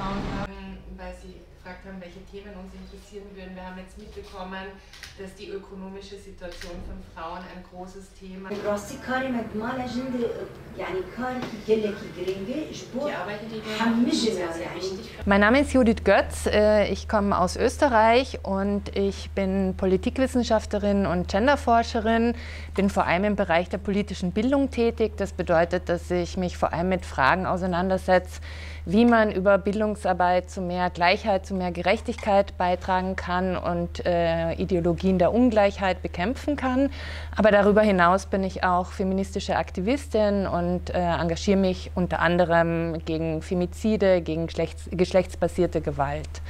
Frauen haben, weil sie gefragt haben, welche Themen uns interessieren würden. Wir haben jetzt mitbekommen, dass die ökonomische Situation von Frauen ein großes Thema ist. Mein Name ist Judith Götz, ich komme aus Österreich und ich bin Politikwissenschaftlerin und Genderforscherin, bin vor allem im Bereich der politischen Bildung tätig. Das bedeutet, dass ich mich vor allem mit Fragen auseinandersetze, wie man über Bildungsarbeit zu mehr Gleichheit, zu mehr Gerechtigkeit beitragen kann und Ideologien der Ungleichheit bekämpfen kann. Aber darüber hinaus bin ich auch feministische Aktivistin und engagiere mich unter anderem gegen Femizide, gegen geschlechtsbasierte Gewalt.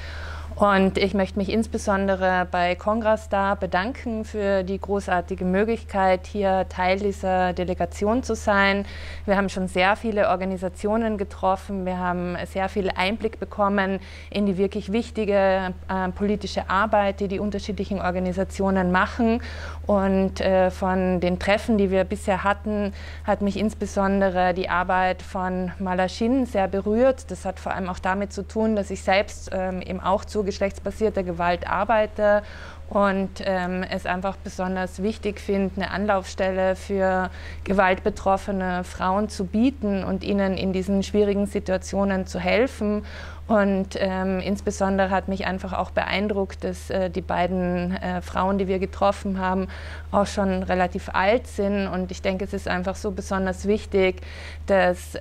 Und ich möchte mich insbesondere bei Congrastar bedanken für die großartige Möglichkeit, hier Teil dieser Delegation zu sein. Wir haben schon sehr viele Organisationen getroffen, wir haben sehr viel Einblick bekommen in die wirklich wichtige politische Arbeit, die die unterschiedlichen Organisationen machen. Und von den Treffen, die wir bisher hatten, hat mich insbesondere die Arbeit von Malashin sehr berührt. Das hat vor allem auch damit zu tun, dass ich selbst eben auch zu geschlechtsbasierter Gewalt arbeite und es einfach besonders wichtig finde, eine Anlaufstelle für gewaltbetroffene Frauen zu bieten und ihnen in diesen schwierigen Situationen zu helfen. Und insbesondere hat mich einfach auch beeindruckt, dass die beiden Frauen, die wir getroffen haben, auch schon relativ alt sind. Und ich denke, es ist einfach so besonders wichtig, dass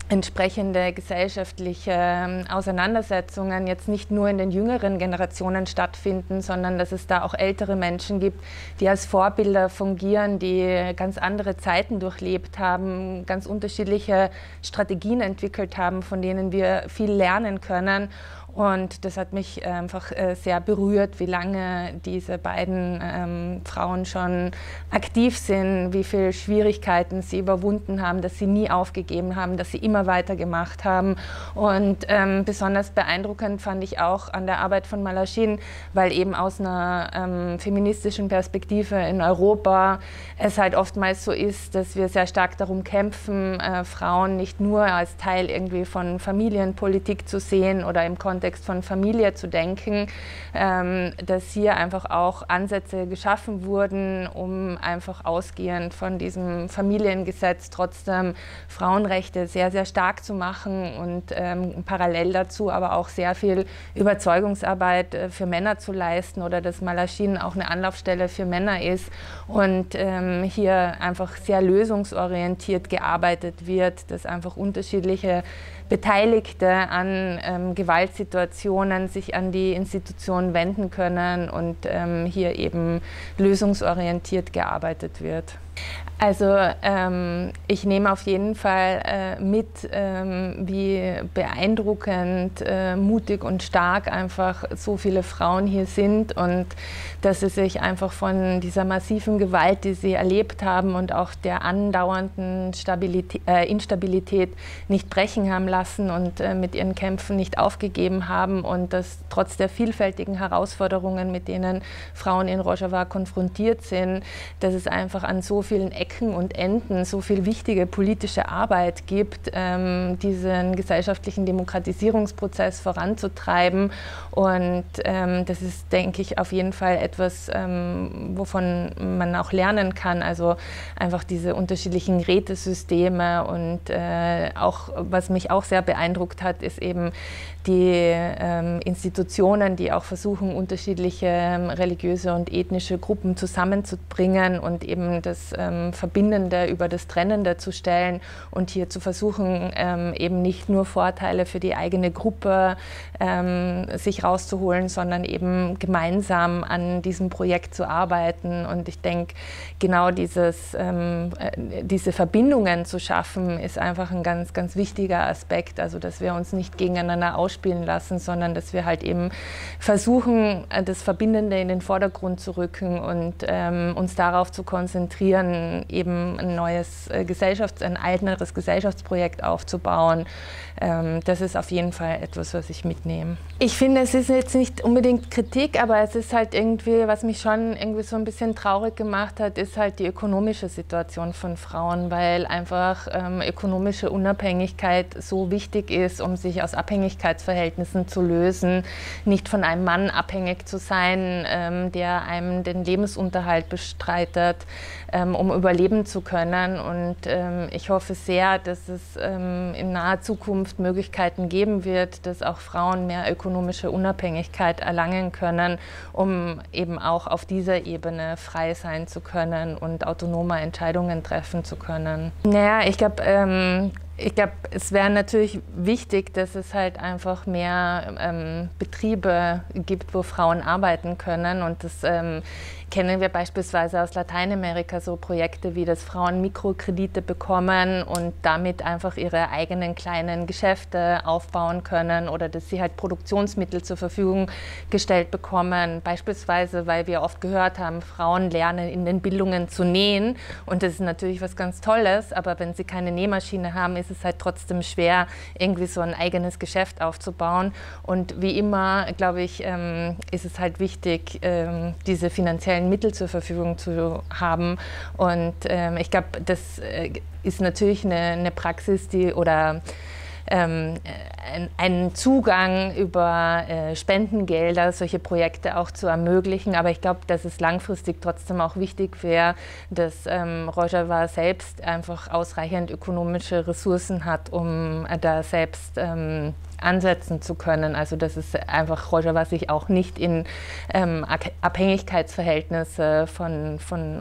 entsprechende gesellschaftliche Auseinandersetzungen jetzt nicht nur in den jüngeren Generationen stattfinden, sondern dass es da auch ältere Menschen gibt, die als Vorbilder fungieren, die ganz andere Zeiten durchlebt haben, ganz unterschiedliche Strategien entwickelt haben, von denen wir viel lernen können. Und das hat mich einfach sehr berührt, wie lange diese beiden Frauen schon aktiv sind, wie viele Schwierigkeiten sie überwunden haben, dass sie nie aufgegeben haben, dass sie immer weitergemacht haben. Und besonders beeindruckend fand ich auch an der Arbeit von Malashin, weil eben aus einer feministischen Perspektive in Europa es halt oftmals so ist, dass wir sehr stark darum kämpfen, Frauen nicht nur als Teil irgendwie von Familienpolitik zu sehen oder im Kontext von Familie zu denken, dass hier einfach auch Ansätze geschaffen wurden, um einfach ausgehend von diesem Familiengesetz trotzdem Frauenrechte sehr, sehr stark zu machen und parallel dazu aber auch sehr viel Überzeugungsarbeit für Männer zu leisten oder dass Malashin auch eine Anlaufstelle für Männer ist und hier einfach sehr lösungsorientiert gearbeitet wird, dass einfach unterschiedliche Beteiligte an Gewaltsituationen sich an die Institutionen wenden können und hier eben lösungsorientiert gearbeitet wird. Also ich nehme auf jeden Fall mit, wie beeindruckend, mutig und stark einfach so viele Frauen hier sind und dass sie sich einfach von dieser massiven Gewalt, die sie erlebt haben und auch der andauernden Instabilität nicht brechen haben lassen und mit ihren Kämpfen nicht aufgegeben haben und dass trotz der vielfältigen Herausforderungen, mit denen Frauen in Rojava konfrontiert sind, dass es einfach an so vielen Ecken und Enden so viel wichtige politische Arbeit gibt, diesen gesellschaftlichen Demokratisierungsprozess voranzutreiben. Und das ist, denke ich, auf jeden Fall etwas, wovon man auch lernen kann. Also einfach diese unterschiedlichen Rätesysteme und auch, was mich auch sehr beeindruckt hat, ist eben die Institutionen, die auch versuchen, unterschiedliche religiöse und ethnische Gruppen zusammenzubringen und eben das Verbindende über das Trennende zu stellen und hier zu versuchen, eben nicht nur Vorteile für die eigene Gruppe sich rauszuholen, sondern eben gemeinsam an diesem Projekt zu arbeiten. Und ich denke, genau diese Verbindungen zu schaffen, ist einfach ein ganz, ganz wichtiger Aspekt. Also, dass wir uns nicht gegeneinander ausspielen lassen, sondern dass wir halt eben versuchen, das Verbindende in den Vordergrund zu rücken und uns darauf zu konzentrieren, eben ein eigenes Gesellschaftsprojekt aufzubauen. Das ist auf jeden Fall etwas, was ich mitnehme. Ich finde, es ist jetzt nicht unbedingt Kritik, aber es ist halt irgendwie, was mich schon irgendwie so ein bisschen traurig gemacht hat, ist halt die ökonomische Situation von Frauen, weil einfach ökonomische Unabhängigkeit so wichtig ist, um sich aus Abhängigkeitsverhältnissen zu lösen, nicht von einem Mann abhängig zu sein, der einem den Lebensunterhalt bestreitet, um überleben zu können. Und ich hoffe sehr, dass es in naher Zukunft Möglichkeiten geben wird, dass auch Frauen mehr ökonomische Unabhängigkeit erlangen können, um eben auch auf dieser Ebene frei sein zu können und autonomer Entscheidungen treffen zu können. Naja, ich glaube, es wäre natürlich wichtig, dass es halt einfach mehr Betriebe gibt, wo Frauen arbeiten können. Und das kennen wir beispielsweise aus Lateinamerika, so Projekte wie, dass Frauen Mikrokredite bekommen und damit einfach ihre eigenen kleinen Geschäfte aufbauen können, oder dass sie halt Produktionsmittel zur Verfügung gestellt bekommen. Beispielsweise, weil wir oft gehört haben, Frauen lernen in den Bildungen zu nähen, und das ist natürlich was ganz Tolles, aber wenn sie keine Nähmaschine haben, ist es halt trotzdem schwer, irgendwie so ein eigenes Geschäft aufzubauen. Und wie immer, glaube ich, ist es halt wichtig, diese finanziellen Mittel zur Verfügung zu haben. Und ich glaube, das ist natürlich eine Praxis, oder einen Zugang über Spendengelder, solche Projekte auch zu ermöglichen. Aber ich glaube, dass es langfristig trotzdem auch wichtig wäre, dass Rojava selbst einfach ausreichend ökonomische Ressourcen hat, um da selbst ansetzen zu können. Also dass es einfach Rojava sich auch nicht in Abhängigkeitsverhältnisse von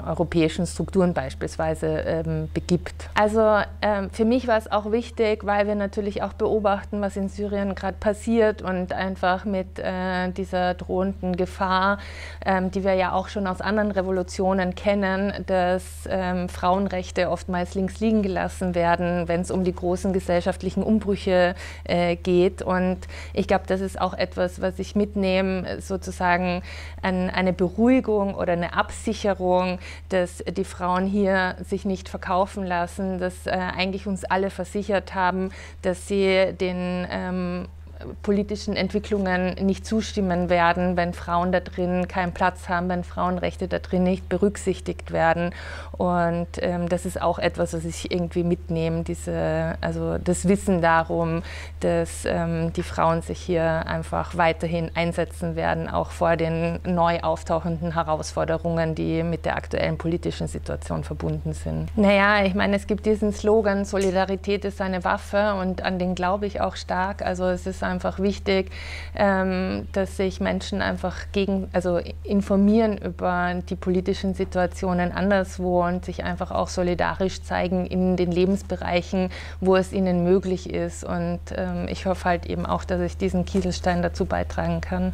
europäischen Strukturen beispielsweise begibt. Also für mich war es auch wichtig, weil wir natürlich auch beobachten, was in Syrien gerade passiert, und einfach mit dieser drohenden Gefahr, die wir ja auch schon aus anderen Revolutionen kennen, dass Frauenrechte oftmals links liegen gelassen werden, wenn es um die großen gesellschaftlichen Umbrüche geht. Und ich glaube, das ist auch etwas, was ich mitnehme, sozusagen eine Beruhigung oder eine Absicherung, dass die Frauen hier sich nicht verkaufen lassen, dass eigentlich uns alle versichert haben, dass sie den politischen Entwicklungen nicht zustimmen werden, wenn Frauen da drin keinen Platz haben, wenn Frauenrechte da drin nicht berücksichtigt werden. Und das ist auch etwas, was ich irgendwie mitnehme, also das Wissen darum, dass die Frauen sich hier einfach weiterhin einsetzen werden, auch vor den neu auftauchenden Herausforderungen, die mit der aktuellen politischen Situation verbunden sind. Naja, ich meine, es gibt diesen Slogan, Solidarität ist eine Waffe, und an den glaube ich auch stark. Also es ist einfach wichtig, dass sich Menschen einfach informieren über die politischen Situationen anderswo und sich einfach auch solidarisch zeigen in den Lebensbereichen, wo es ihnen möglich ist. Und ich hoffe halt eben auch, dass ich diesen Kieselstein dazu beitragen kann.